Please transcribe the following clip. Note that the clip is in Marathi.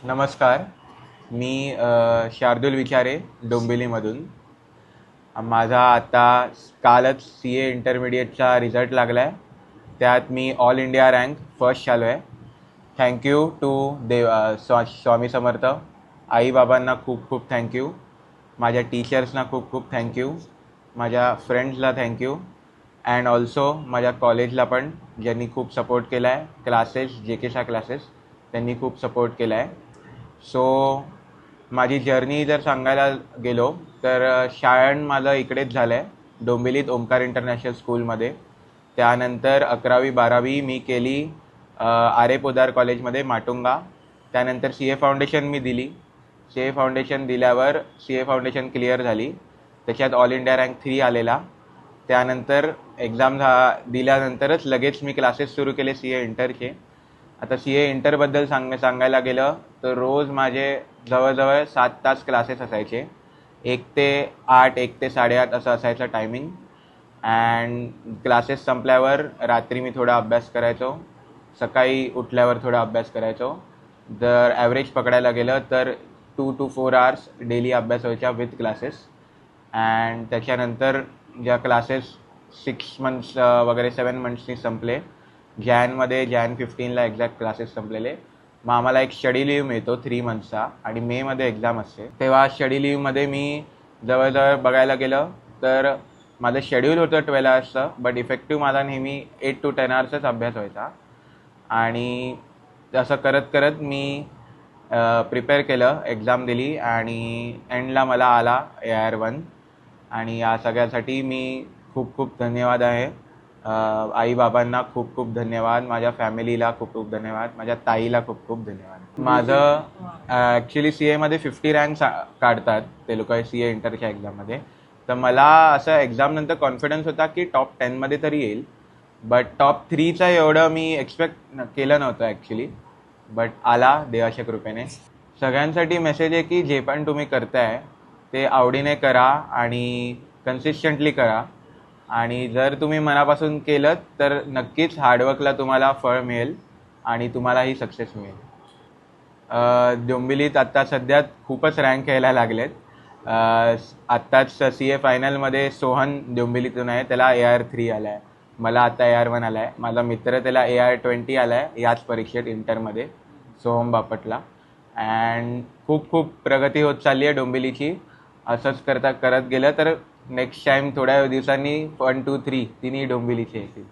नमस्कार. मी शार्दूल विचारे डोंबिवलीमधून. माझा आता कालच CA इंटरमिडिएटचा रिझल्ट लागला आहे. त्यात मी ऑल इंडिया रँक फर्स्ट आलो आहे. Thank you to Swami Samarth. आईबाबांना खूप खूप थँक्यू. माझ्या टीचर्सना खूप खूप थँक्यू. माझ्या फ्रेंड्सला थँक्यू. अँड ऑल्सो माझ्या कॉलेजला पण, ज्यांनी खूप सपोर्ट केला आहे. क्लासेस, JK क्लासेस, त्यांनी खूप सपोर्ट केला आहे. सो माझी जर्नी जर सांगायला गेलो तर शाळण माझं इकडेच झालं आहे, डोंबिवलीत ओमकार इंटरनॅशनल स्कूलमध्ये. त्यानंतर 11वी-12वी मी केली आरे पोदार कॉलेजमध्ये माटुंगा. त्यानंतर CA फाउंडेशन मी दिली. CA फाउंडेशन दिल्यावर CA फाउंडेशन क्लिअर झाली. त्याच्यात ऑल इंडिया रँक 3 आलेला. त्यानंतर एक्झाम दिल्यानंतरच लगेच मी क्लासेस सुरू केले CA इंटरचे. आता CA इंटरबद्दल सांगायला गेलं तर रोज माझे जवळजवळ 7 तास क्लासेस असायचे. 1 ते 8, 1 ते 8:30 असं असायचं टायमिंग. अँड क्लासेस संपल्यावर रात्री मी थोडा अभ्यास करायचो, सकाळी उठल्यावर थोडा अभ्यास करायचो. जर ॲव्हरेज पकडायला गेलं तर 2 to 4 आवर्स डेली अभ्यास व्हायचा विथ क्लासेस. अँड त्याच्यानंतर ज्या क्लासेस 6 मंथ्स वगैरे 7 मंथ्सनी संपले, जान 15ला एक्झॅक्ट क्लासेस संपलेले. मग आम्हाला एक स्टडी लीव्ह मिळतो 3 मंथ्सचा, आणि मेमध्ये एक्झाम असते. तेव्हा स्टडी लीव्हमध्ये मी जवळजवळ बघायला गेलं तर माझं शेड्यूल होतं 12 आवर्सचं, बट इफेक्टिव्ह माझा नेहमी 8 to 10 आवर्सच अभ्यास व्हायचा. आणि असं करत करत मी प्रिपेअर केलं, एक्झाम दिली, आणि एंडला मला आला AR1. आणि या सगळ्यासाठी मी खूप खूप धन्यवाद आहे. आईबाबांना खूप खूप धन्यवाद. माझ्या फॅमिलीला खूप खूप धन्यवाद. माझ्या ताईला खूप खूप धन्यवाद. माझं ॲक्च्युली CAमध्ये 50 रँक्स काढतात ते लोक CA इंटरच्या एक्झाममध्ये. तर मला असं एक्झामनंतर कॉन्फिडन्स होता की टॉप 10मध्ये तरी येईल. बट टॉप 3चं एवढं मी एक्सपेक्ट केलं नव्हतं ॲक्च्युली. बट आला देवाच्या कृपेने. सगळ्यांसाठी मेसेज आहे की जे पण तुम्ही करताय ते आवडीने करा आणि कन्सिस्टंटली करा. आणि जर तुम्ही मनापासून केलं तर नक्कीच हार्डवर्कला तुम्हाला फळ मिळेल आणि तुम्हालाही सक्सेस मिळेल. डोंबिवलीत आत्ता सध्या खूपच रँक यायला लागलेत. आत्ताच CA फायनलमध्ये सोहन डोंबिवलीतून आहे, त्याला AR3 आला आहे. मला आता AR1 आला आहे. माझा मित्र त्याला AR20 आला आहे याच परीक्षेत इंटरमध्ये, सोहम बापटला. अँड खूप खूप प्रगती होत चालली आहे डोंबिवलीची. असंच करत गेलं तर नेक्स्ट टाईम थोड्या दिवसांनी 1, 2, 3 तिन्ही डोंबिवलीचे येतील.